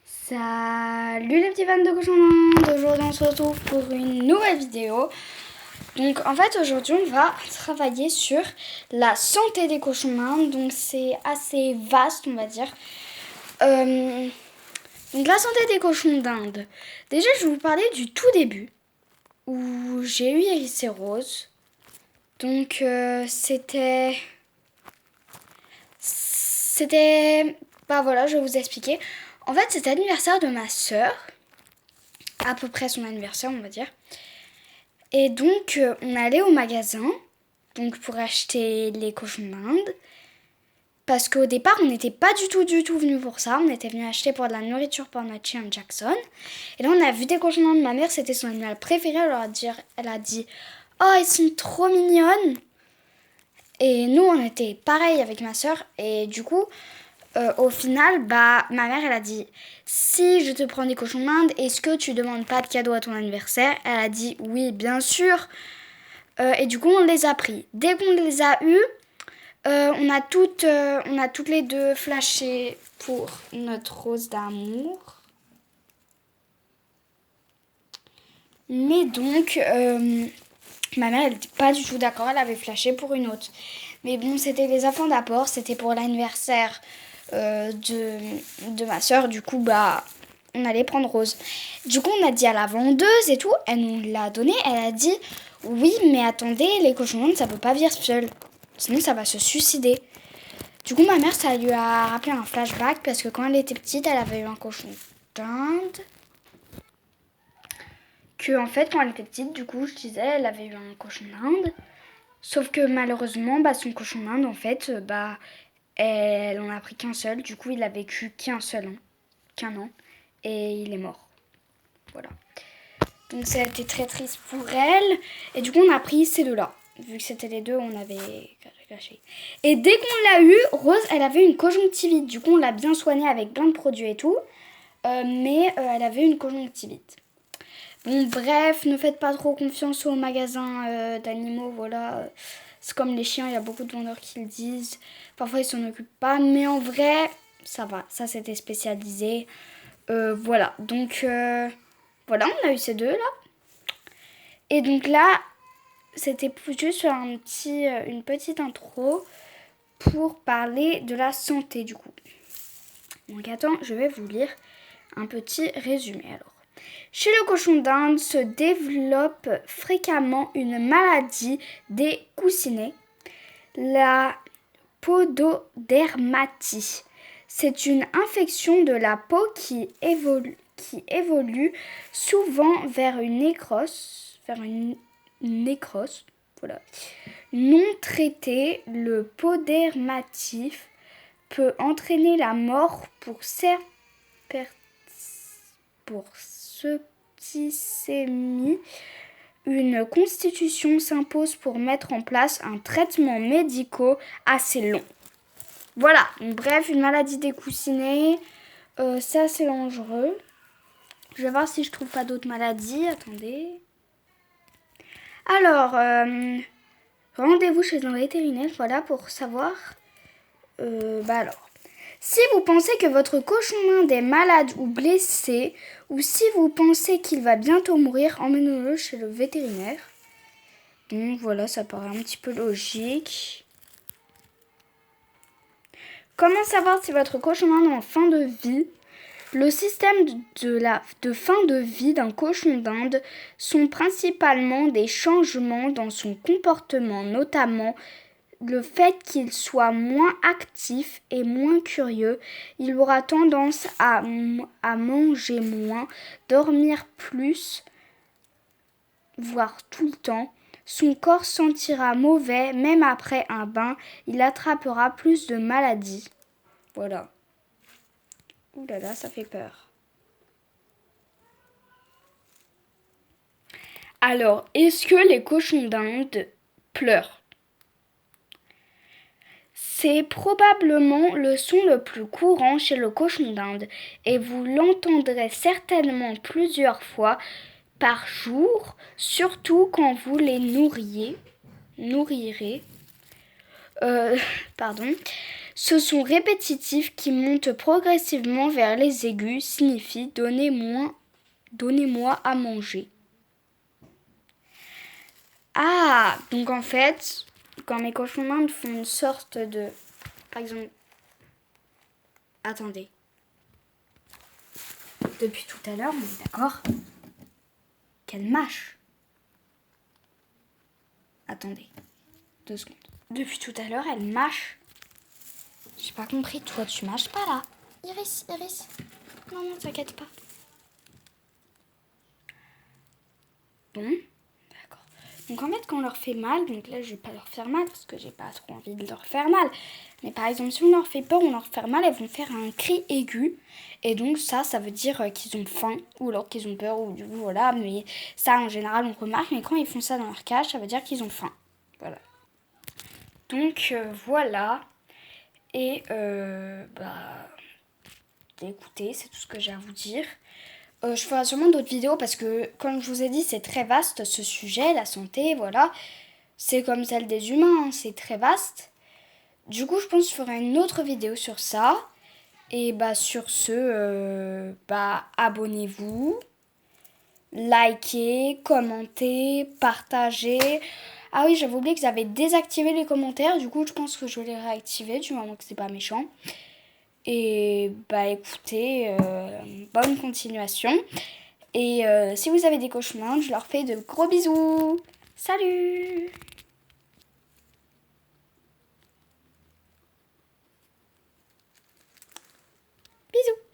Salut les petits fans de cochon d'Inde. Aujourd'hui on se retrouve pour une nouvelle vidéo. Donc en fait aujourd'hui on va travailler sur la santé des cochons d'Inde. Donc c'est assez vaste on va dire. Donc la santé des cochons d'Inde. Déjà je vais vous parler du tout début où j'ai eu Hérissérose. Donc bah voilà, je vais vous expliquer. En fait c'était l'anniversaire de ma soeur. À peu près son anniversaire on va dire. Et donc on allait au magasin donc pour acheter les cochons d'Inde. Parce qu'au départ, on n'était pas du tout venu pour ça. On était venu acheter pour de la nourriture pour notre chien Jackson. Et là, on a vu des cochons d'Inde. Ma mère, c'était son animal préféré. Elle a dit « Oh, ils sont trop mignonnes !» Et nous, on était pareil avec ma soeur. Et du coup, au final, ma mère, elle a dit « Si je te prends des cochons d'Inde, est-ce que tu demandes pas de cadeau à ton anniversaire ?» Elle a dit « Oui, bien sûr !» Et du coup, on les a pris. Dès qu'on les a eus, on a toutes les deux flashé pour notre rose d'amour. Mais donc, ma mère, elle n'était pas du tout d'accord. Elle avait flashé pour une autre. Mais bon, c'était les enfants d'apport. C'était pour l'anniversaire de ma soeur. Du coup, on allait prendre rose. Du coup, on a dit à la vendeuse et tout. Elle nous l'a donné. Elle a dit, oui, mais attendez, les cochons d'Inde, ça peut pas vivre seul. Sinon, ça va se suicider. Du coup, ma mère, ça lui a rappelé un flashback parce que quand elle était petite, elle avait eu un cochon d'Inde. Que, en fait, quand elle était petite, du coup, je disais, elle avait eu un cochon d'Inde. Sauf que malheureusement, son cochon d'Inde, en fait, elle en a pris qu'un seul. Du coup, il a vécu qu'un an. Et il est mort. Voilà. Donc, ça a été très triste pour elle. Et du coup, on a pris ces deux-là. Vu que c'était les deux, on avait caché. Et dès qu'on l'a eu, Rose, elle avait une conjonctivite. Du coup, on l'a bien soignée avec plein de produits et tout. Mais elle avait une conjonctivite. Bon, bref, ne faites pas trop confiance aux magasins d'animaux, voilà. C'est comme les chiens, il y a beaucoup de vendeurs qui le disent. Parfois, ils s'en occupent pas, mais en vrai, ça va. Ça, c'était spécialisé. Voilà, donc voilà, on a eu ces deux-là. Et donc là, c'était juste une petite intro pour parler de la santé, du coup. Donc attends, je vais vous lire un petit résumé, alors. Chez le cochon d'Inde se développe fréquemment une maladie des coussinets, la pododermatie. C'est une infection de la peau qui évolue souvent vers une nécrose. Voilà. Non traité, le podermatif peut entraîner la mort pour septicémie. Une constitution s'impose pour mettre en place un traitement médical assez long. Voilà, bref, une maladie des coussinets, c'est assez dangereux. Je vais voir si je trouve pas d'autres maladies, attendez. Alors, rendez-vous chez un vétérinaire, voilà, pour savoir. Alors, si vous pensez que votre cochon d'Inde est malade ou blessé, ou si vous pensez qu'il va bientôt mourir, emmenez-le chez le vétérinaire. Donc voilà, ça paraît un petit peu logique. Comment savoir si votre cochon d'Inde est en fin de vie ? Le système de fin de vie d'un cochon d'Inde sont principalement des changements dans son comportement, notamment le fait qu'il soit moins actif et moins curieux. Il aura tendance à manger moins, dormir plus, voire tout le temps. Son corps sentira mauvais, même après un bain. Il attrapera plus de maladies. Voilà. Ouh là là, ça fait peur. Alors, est-ce que les cochons d'Inde pleurent ? C'est probablement le son le plus courant chez le cochon d'Inde et vous l'entendrez certainement plusieurs fois par jour, surtout quand vous les nourrirez. Ce son répétitif qui monte progressivement vers les aigus signifie donnez-moi à manger. Ah, donc en fait, quand mes cochons d'Inde font une sorte de... Par exemple... Attendez. Depuis tout à l'heure, on est d'accord qu'elle mâche. Attendez. 2 secondes. Depuis tout à l'heure, elle mâche. J'ai pas compris. Toi, tu mâches pas là. Iris. Non, t'inquiète pas. Bon, d'accord. Donc en fait, quand on leur fait mal, donc là, je vais pas leur faire mal parce que j'ai pas trop envie de leur faire mal. Mais par exemple, si on leur fait peur, on leur fait mal, elles vont faire un cri aigu. Et donc ça veut dire qu'ils ont faim ou alors qu'ils ont peur ou du coup, voilà. Mais ça, en général, on remarque. Mais quand ils font ça dans leur cage, ça veut dire qu'ils ont faim. Voilà. Donc voilà. Et écoutez, c'est tout ce que j'ai à vous dire. Je ferai sûrement d'autres vidéos parce que, comme je vous ai dit, c'est très vaste ce sujet, la santé, voilà. C'est comme celle des humains, hein, c'est très vaste. Du coup, je pense que je ferai une autre vidéo sur ça. Et sur ce, abonnez-vous, likez, commentez, partagez. Ah oui, j'avais oublié que j'avais désactivé les commentaires. Du coup, je pense que je vais les réactiver du moment que c'est pas méchant. Et écoutez, bonne continuation. Et si vous avez des cochons, je leur fais de gros bisous. Salut! Bisous!